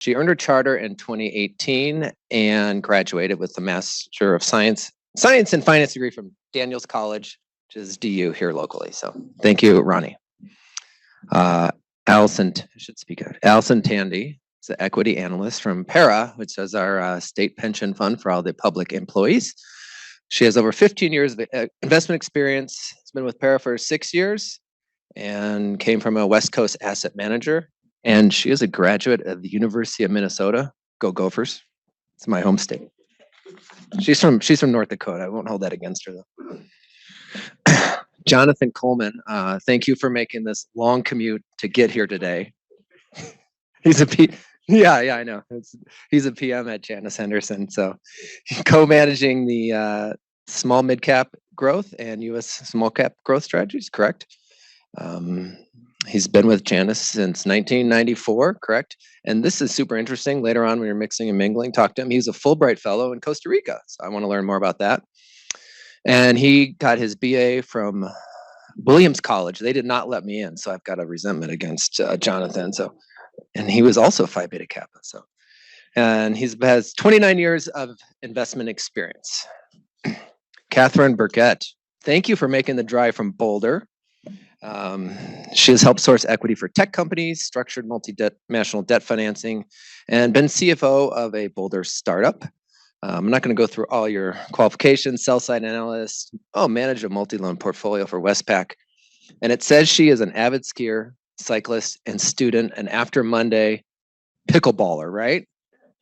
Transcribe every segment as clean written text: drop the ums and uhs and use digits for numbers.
She earned her charter in 2018 and graduated with the Master of Science and Finance degree from Daniels College, which is DU here locally. So thank you, Ronnie. Allison, I should speak out. Allison Tandy is an equity analyst from PARA, which is our state pension fund for all the public employees. She has over 15 years of investment experience. Has been with PARA for 6 years and came from a West Coast asset manager. And she is a graduate of the University of Minnesota. Go Gophers. It's my home state. She's from North Dakota. I won't hold that against her though. Jonathan Coleman, thank you for making this long commute to get here today. He's I know. He's a PM at Janus Henderson. So co-managing the small mid-cap growth and U.S. small cap growth strategies, correct? He's been with Janus since 1994, correct? And this is super interesting. Later on, when you're mixing and mingling, talk to him. He's a Fulbright fellow in Costa Rica. So I want to learn more about that. And he got his BA from Williams College. They did not let me in, so I've got a resentment against Jonathan. So, and he was also Phi Beta Kappa. So, and he has 29 years of investment experience. Catherine Burkett, thank you for making the drive from Boulder. She has helped source equity for tech companies, structured multi-national debt financing, and been CFO of a Boulder startup. I'm not going to go through all your qualifications, sell-side analyst, manage a multi-loan portfolio for Westpac. And it says she is an avid skier, cyclist, and student, and after Monday, pickleballer, right?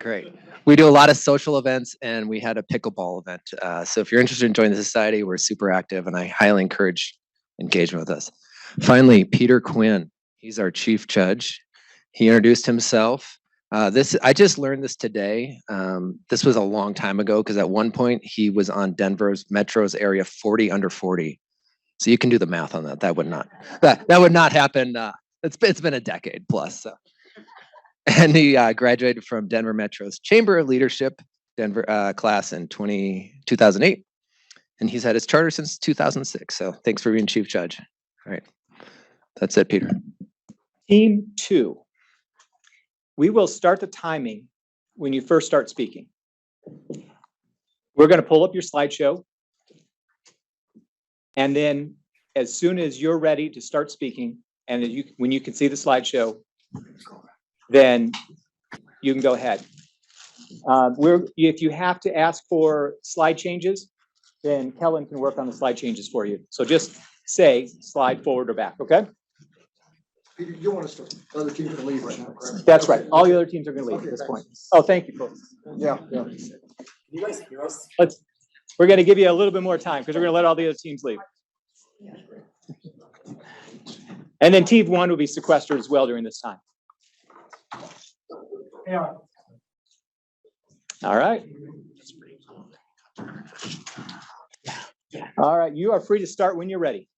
Great. We do a lot of social events, and we had a pickleball event. So if you're interested in joining the society, we're super active, and I highly encourage engagement with us. Finally, Peter Quinn. He's our chief judge. He introduced himself. I just learned this today. This was a long time ago because at one point he was on Denver's Metro's area 40 under 40. So you can do the math on that. That would not happen. It's been a decade plus. So. And he graduated from Denver Metro's Chamber of Leadership Denver class in 2008. And he's had his charter since 2006. So thanks for being chief judge. All right. That's it, Peter. Team 2. We will start the timing when you first start speaking. We're going to pull up your slideshow. And then as soon as you're ready to start speaking, and when you can see the slideshow, then you can go ahead. If you have to ask for slide changes, then Kellen can work on the slide changes for you. So just say slide forward or back, okay? You want to start. The other teams are going to leave right now, correct? That's right. All the other teams are going to leave at this point. Oh, thank you, folks. Yeah. Can you guys hear us? We're going to give you a little bit more time because we're going to let all the other teams leave. And then team 1 will be sequestered as well during this time. Yeah. All right. All right. You are free to start when you're ready.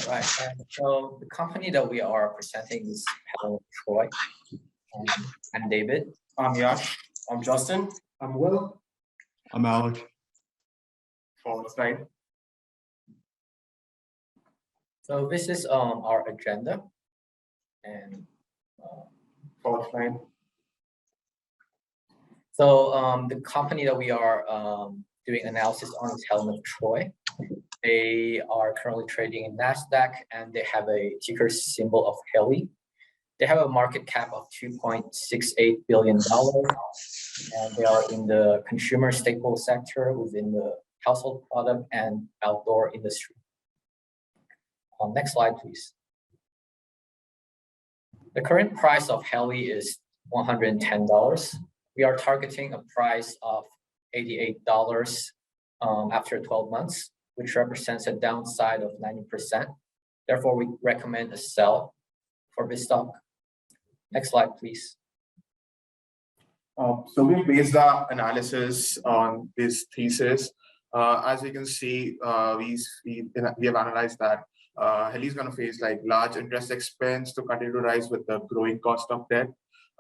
Right, so the company that we are presenting is Troy. I'm David. I'm Yash. I'm Justin. I'm Will. I'm Alex. Forward slide. So this is our agenda, and Forward slide. so the company that we are doing analysis on is Helen of Troy. They are currently trading in NASDAQ, and they have a ticker symbol of HELI. They have a market cap of $2.68 billion, and they are in the consumer staple sector within the household product and outdoor industry. Next slide, please. The current price of HELI is $110. We are targeting a price of $88 after 12 months. Which represents a downside of 90%. Therefore, we recommend a sell for this stock. Next slide, please. So we based our analysis on this thesis. As you can see, we have analyzed that HELI is going to face like large interest expense to continue to rise with the growing cost of debt.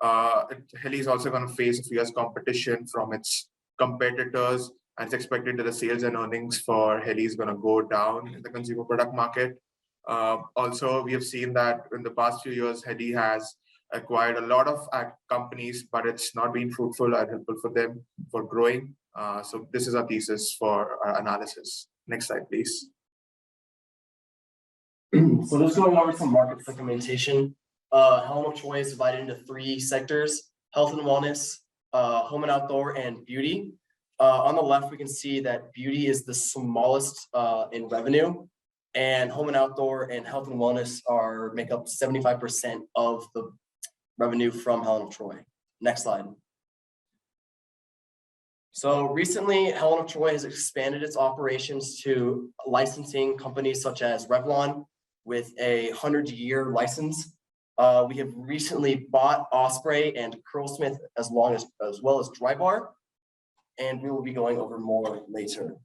HELI is also going to face fierce competition from its competitors. And it's expected that the sales and earnings for HELI is going to go down in the consumer product market. Also, we have seen that in the past few years, Heli has acquired a lot of companies, but it's not been fruitful or helpful for them for growing. So this is our thesis for our analysis. Next slide, please. So just going over some market segmentation. Helen of Troy is divided into 3 sectors: health and wellness, home and outdoor, and beauty. On the left, we can see that beauty is the smallest in revenue, and home and outdoor and health and wellness make up 75% of the revenue from Helen of Troy. Next slide. So recently, Helen of Troy has expanded its operations to licensing companies such as Revlon with a 100-year license. We have recently bought Osprey and Curlsmith as well as Drybar, and we will be going over more later.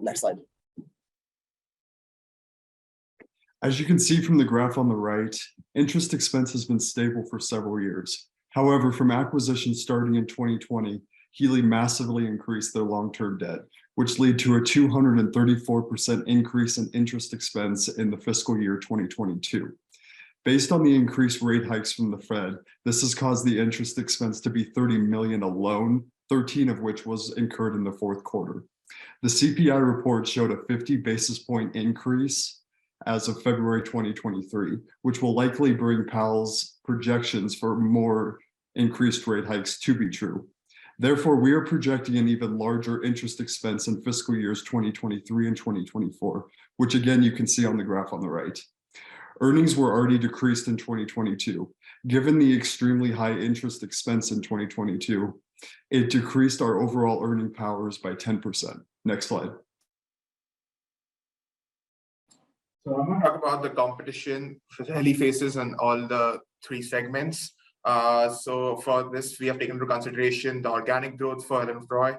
Next slide. As you can see from the graph on the right, interest expense has been stable for several years. However, from acquisition starting in 2020, Healy massively increased their long-term debt, which led to a 234% increase in interest expense in the fiscal year 2022. Based on the increased rate hikes from the Fed, this has caused the interest expense to be $30 million alone, 13 of which was incurred in the fourth quarter. The CPI report showed a 50 basis point increase as of February 2023, which will likely bring Powell's projections for more increased rate hikes to be true. Therefore, we are projecting an even larger interest expense in fiscal years 2023 and 2024, which again, you can see on the graph on the right. Earnings were already decreased in 2022. Given the extremely high interest expense in 2022, it decreased our overall earning powers by 10%. Next slide. So I'm going to talk about the competition Heli faces in all the 3 segments. So for this, we have taken into consideration the organic growth for Helen of Troy,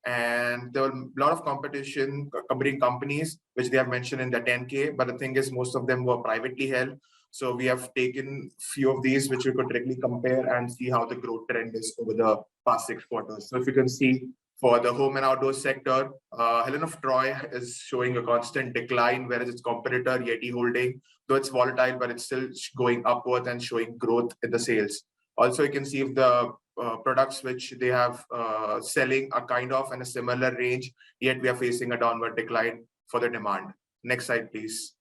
and there were a lot of competing companies, which they have mentioned in the 10K, but the thing is most of them were privately held. So we have taken few of these, which we could directly compare and see how the growth trend is over the past 6 quarters. So if you can see, for the home and outdoor sector, Helen of Troy is showing a constant decline, whereas its competitor, Yeti Holding, though it's volatile, but it's still going upward and showing growth in the sales. Also, you can see if the products which they have selling are kind of in a similar range, yet we are facing a downward decline for the demand. Next slide, please.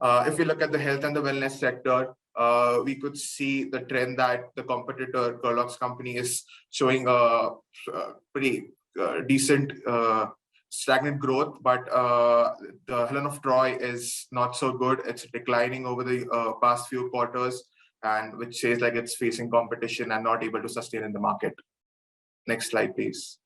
If we look at the health and the wellness sector, we could see the trend that the competitor, Curlox company, is showing a pretty decent stagnant growth, but the Helen of Troy is not so good. It's declining over the past few quarters, and which says like it's facing competition and not able to sustain in the market. Next slide, please.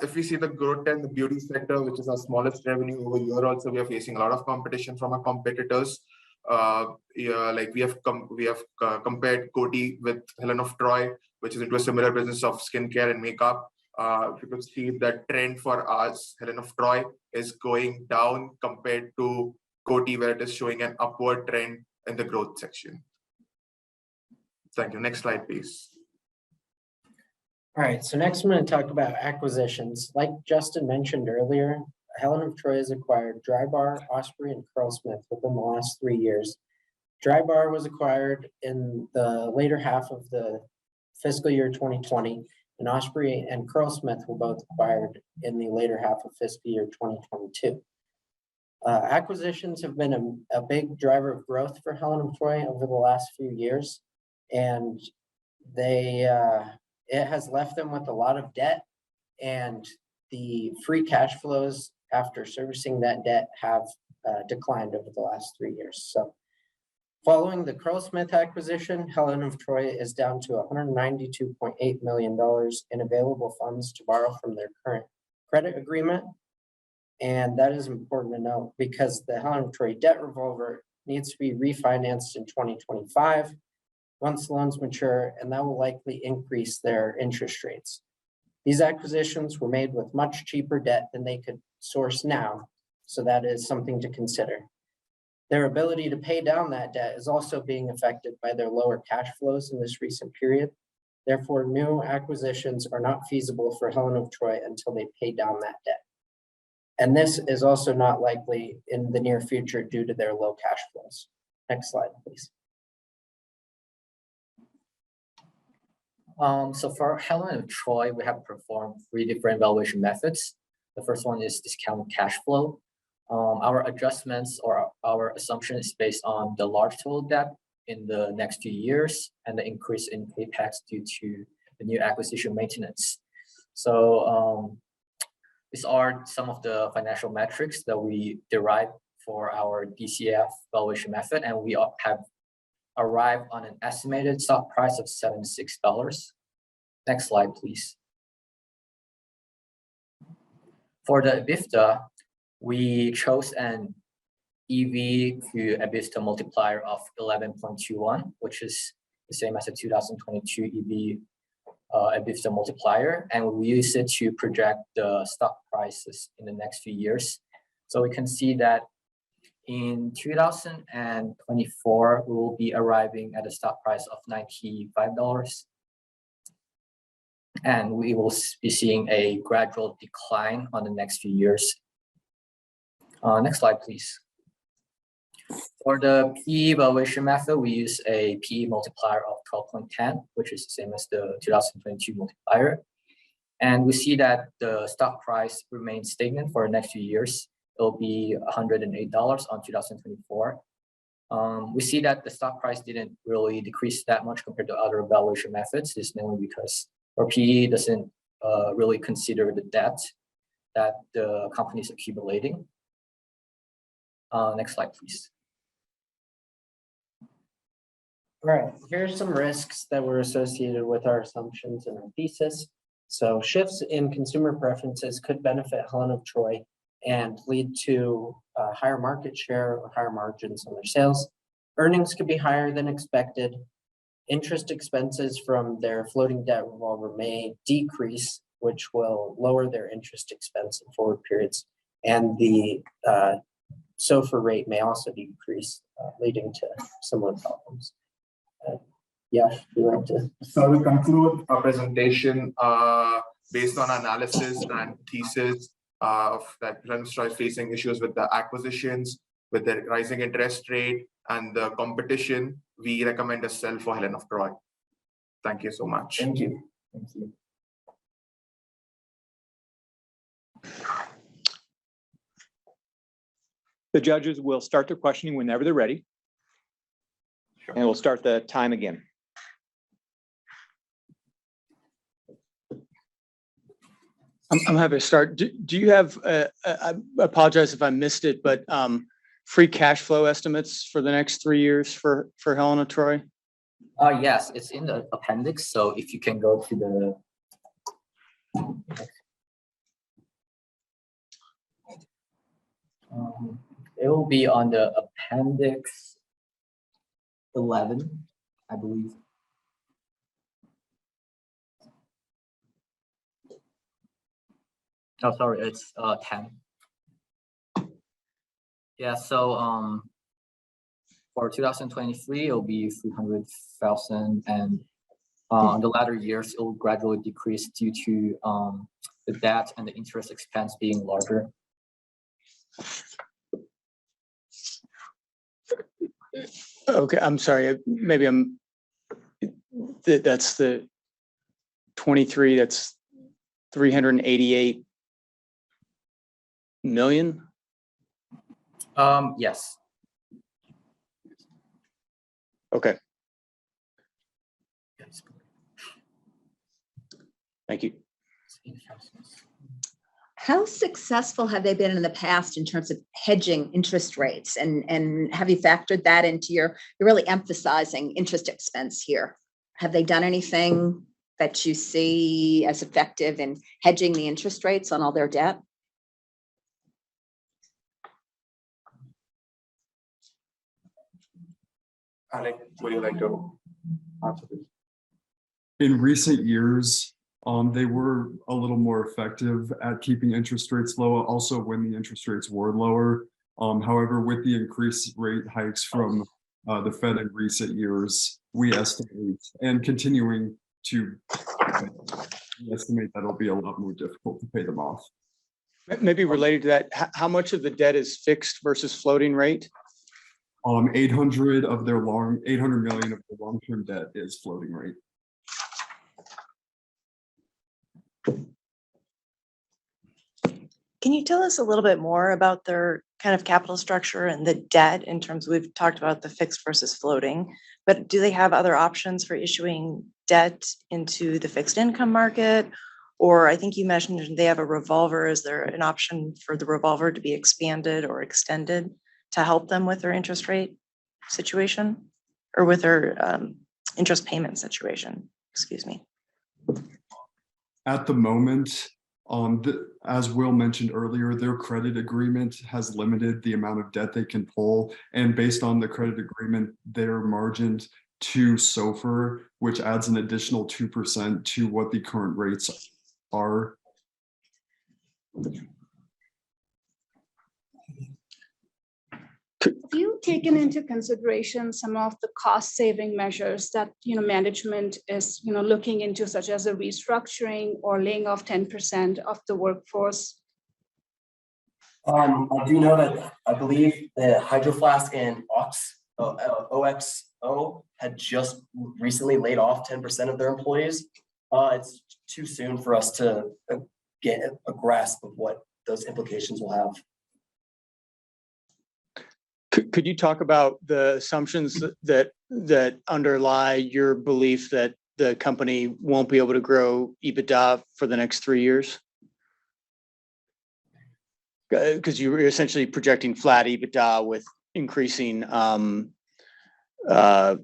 If we see the growth in the beauty sector, which is our smallest revenue over here, also we are facing a lot of competition from our competitors. Like we have compared Coty with Helen of Troy, which is into a similar business of skincare and makeup. If you could see the trend for us, Helen of Troy is going down compared to Coty, where it is showing an upward trend in the growth section. Thank you. Next slide, please. All right, so next I'm going to talk about acquisitions. Like Justin mentioned earlier, Helen of Troy has acquired Drybar, Osprey, and Curlsmith within the last 3 years. Drybar was acquired in the later half of the fiscal year 2020, and Osprey and Curlsmith were both acquired in the later half of fiscal year 2022. Acquisitions have been a big driver of growth for Helen of Troy over the last few years, and it has left them with a lot of debt, and the free cash flows after servicing that debt have declined over the last 3 years. So following the Curlsmith acquisition, Helen of Troy is down to $192.8 million in available funds to borrow from their current credit agreement. And that is important to note because the Helen of Troy debt revolver needs to be refinanced in 2025 once loans mature, and that will likely increase their interest rates. These acquisitions were made with much cheaper debt than they could source now, so that is something to consider. Their ability to pay down that debt is also being affected by their lower cash flows in this recent period. Therefore, new acquisitions are not feasible for Helen of Troy until they pay down that debt. And this is also not likely in the near future due to their low cash flows. Next slide, please. So for Helen of Troy, we have performed 3 different valuation methods. The first one is discounted cash flow. Our adjustments or our assumption is based on the large total debt in the next few years and the increase in capex due to the new acquisition maintenance. So these are some of the financial metrics that we derive for our DCF valuation method, and we have arrived on an estimated stock price of $76. Next slide, please. For the EBITDA, we chose an EV to EBITDA multiplier of 11.21, which is the same as the 2022 EV EBITDA multiplier, and we use it to project the stock prices in the next few years. So we can see that in 2024, we will be arriving at a stock price of $95. And we will be seeing a gradual decline on the next few years. Next slide, please. For the PE valuation method, we use a PE multiplier of 12.10, which is the same as the 2022 multiplier. And we see that the stock price remains stagnant for the next few years. It'll be $108 on 2024. We see that the stock price didn't really decrease that much compared to other valuation methods. This is mainly because our PE doesn't really consider the debt that the company is accumulating. Next slide, please. All right, here's some risks that were associated with our assumptions and our thesis. So shifts in consumer preferences could benefit Helen of Troy and lead to higher market share or higher margins on their sales. Earnings could be higher than expected. Interest expenses from their floating debt revolver may decrease, which will lower their interest expense in forward periods. And the SOFR rate may also decrease, leading to similar problems. Yeah, you want to? So we conclude our presentation based on analysis and thesis of that Helen of Troy is facing issues with the acquisitions, with the rising interest rate and the competition. We recommend a sell for Helen of Troy. Thank you so much. Thank you. Thank you. The judges will start their questioning whenever they're ready. Sure. And we'll start the time again. I'm happy to start. Do you have, I apologize if I missed it, but free cash flow estimates for the next 3 years for Helen of Troy? Yes, it's in the appendix. So if you can go to the it will be on the appendix 11, I believe. Oh, sorry, it's 10. Yeah, so for 2023, it'll be 300,000, and in the latter years, it will gradually decrease due to the debt and the interest expense being larger. Okay, I'm sorry, maybe that's the 23, that's 388 million? Yes. Okay. Thank you. How successful have they been in the past in terms of hedging interest rates? And have you factored that into you're really emphasizing interest expense here? Have they done anything that you see as effective in hedging the interest rates on all their debt? Alec, would you like to answer this? In recent years, they were a little more effective at keeping interest rates low, also when the interest rates were lower. However, with the increased rate hikes from the Fed in recent years, we estimate and continuing to estimate that it'll be a lot more difficult to pay them off. Maybe related to that, how much of the debt is fixed versus floating rate? 800 of their 800 million of their long-term debt is floating rate. Can you tell us a little bit more about their kind of capital structure and the debt in terms, we've talked about the fixed versus floating, but do they have other options for issuing debt into the fixed income market? Or I think you mentioned they have a revolver. Is there an option for the revolver to be expanded or extended to help them with their interest rate situation or with their interest payment situation? Excuse me. At the moment, as Will mentioned earlier, their credit agreement has limited the amount of debt they can pull. And based on the credit agreement, they're margined to SOFR, which adds an additional 2% to what the current rates are. Have you taken into consideration some of the cost saving measures that management is looking into, such as a restructuring or laying off 10% of the workforce? I do know that I believe the Hydro Flask and OXO had just recently laid off 10% of their employees. It's too soon for us to get a grasp of what those implications will have. Could you talk about the assumptions that underlie your belief that the company won't be able to grow EBITDA for the next 3 years? Because you're essentially projecting flat EBITDA with increasing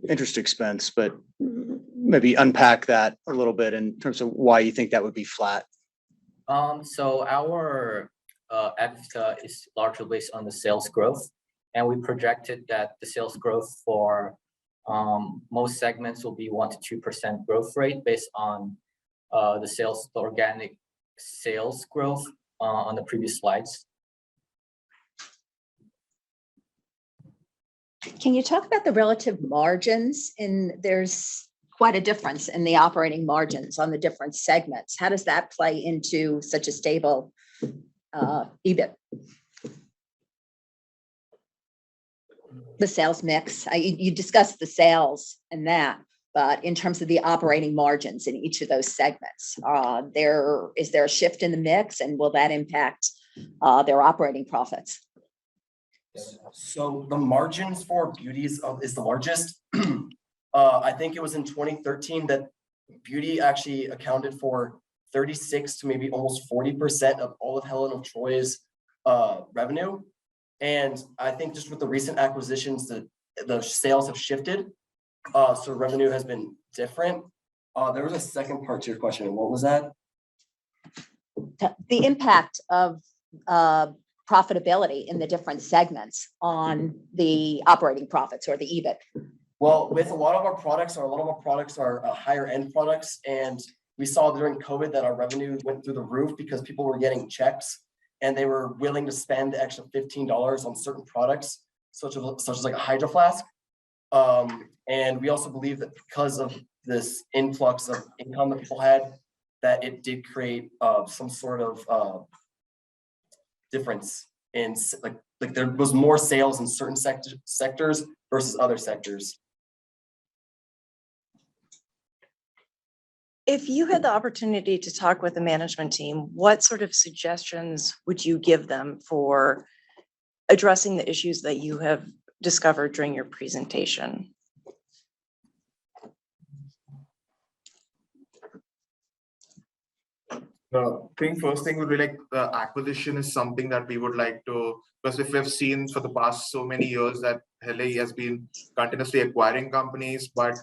interest expense, but maybe unpack that a little bit in terms of why you think that would be flat. So our EBITDA is largely based on the sales growth. And we projected that the sales growth for most segments will be 1 to 2% growth rate based on the organic sales growth on the previous slides. Can you talk about the relative margins? There's quite a difference in the operating margins on the different segments. How does that play into such a stable EBIT? The sales mix, you discussed the sales and that, but in terms of the operating margins in each of those segments, is there a shift in the mix, and will that impact their operating profits? So the margins for beauty is the largest. I think it was in 2013 that beauty actually accounted for 36 to maybe almost 40% of all of Helen of Troy's revenue. And I think just with the recent acquisitions, the sales have shifted. So revenue has been different. There was a second part to your question. What was that? The impact of profitability in the different segments on the operating profits or the EBIT. Well, with a lot of our products are higher end products. And we saw during COVID that our revenue went through the roof because people were getting checks and they were willing to spend the extra $15 on certain products, such as like a Hydro Flask. And we also believe that because of this influx of income that people had, that it did create some sort of difference in like there was more sales in certain sectors versus other sectors. If you had the opportunity to talk with the management team, what sort of suggestions would you give them for addressing the issues that you have discovered during your presentation? First thing would be like the acquisition is something that we would like to, because if we've seen for the past so many years that Hele has been continuously acquiring companies, but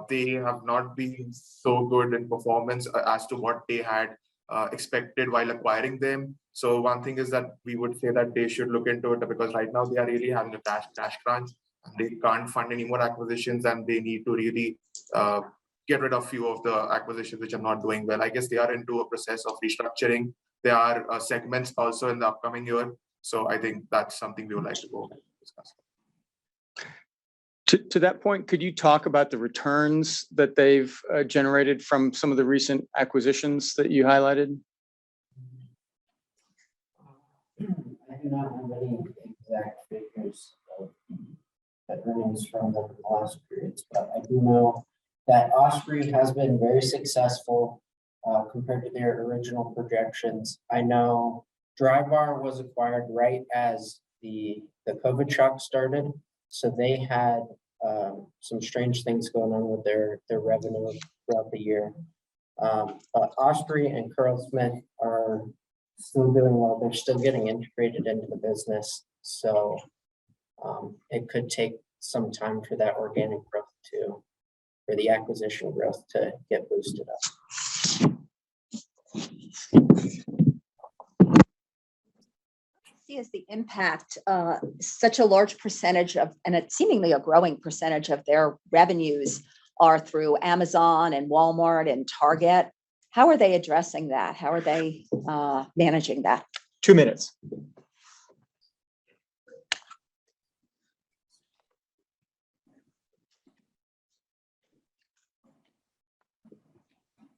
they have not been so good in performance as to what they had expected while acquiring them. So one thing is that we would say that they should look into it, because right now they are really having a cash crunch. They can't fund any more acquisitions, and they need to really get rid of few of the acquisitions which are not doing well. I guess they are into a process of restructuring. There are segments also in the upcoming year. So I think that's something we would like to go discuss. To that point, could you talk about the returns that they've generated from some of the recent acquisitions that you highlighted? I do not have any exact figures of the earnings from the last periods, but I do know that Osprey has been very successful compared to their original projections. I know Drybar was acquired right as the COVID shock started, so they had some strange things going on with their revenue throughout the year. But Osprey and Curlsmith are still doing well. They're still getting integrated into the business. So it could take some time for that organic growth for the acquisition growth to get boosted up. See as the impact, such a large percentage of, and it's seemingly a growing percentage of their revenues are through Amazon and Walmart and Target. How are they addressing that? How are they managing that? 2 minutes.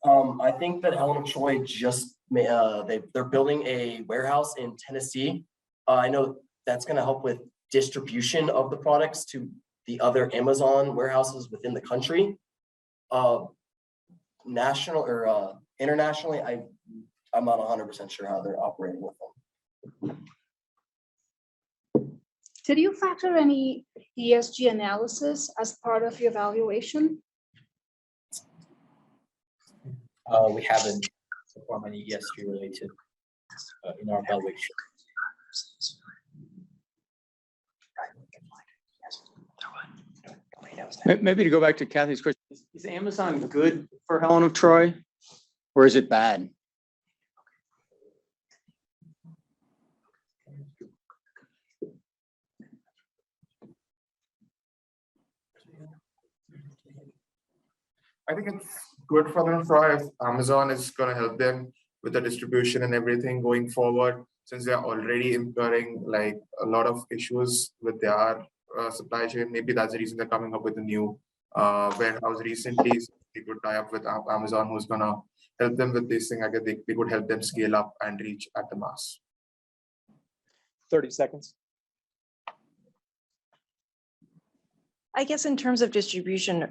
I think that Helen of Troy just they're building a warehouse in Tennessee. I know that's going to help with distribution of the products to the other Amazon warehouses within the country. National or internationally, I'm not 100% sure how they're operating with them. Did you factor any ESG analysis as part of your valuation? We haven't performed any ESG related in our valuation. Maybe to go back to Kathy's question, is Amazon good for Helen of Troy or is it bad? I think it's good for them if Amazon is going to help them with the distribution and everything going forward, since they're already incurring like a lot of issues with their supply chain. Maybe that's the reason they're coming up with a new warehouse recently. So they could tie up with Amazon, who's going to help them with this thing. I guess they could help them scale up and reach at the mass. 30 seconds. I guess in terms of distribution,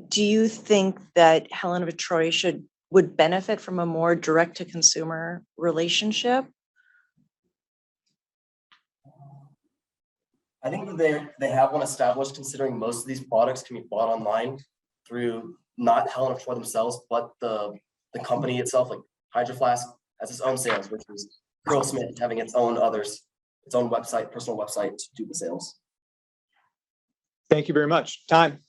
do you think that Helen of Troy would benefit from a more direct to consumer relationship? I think that they have one established, considering most of these products can be bought online through not Helen of Troy themselves, but the company itself. Like Hydro Flask has its own sales, which is Curlsmith having its own website, personal website to do the sales. Thank you very much. Time.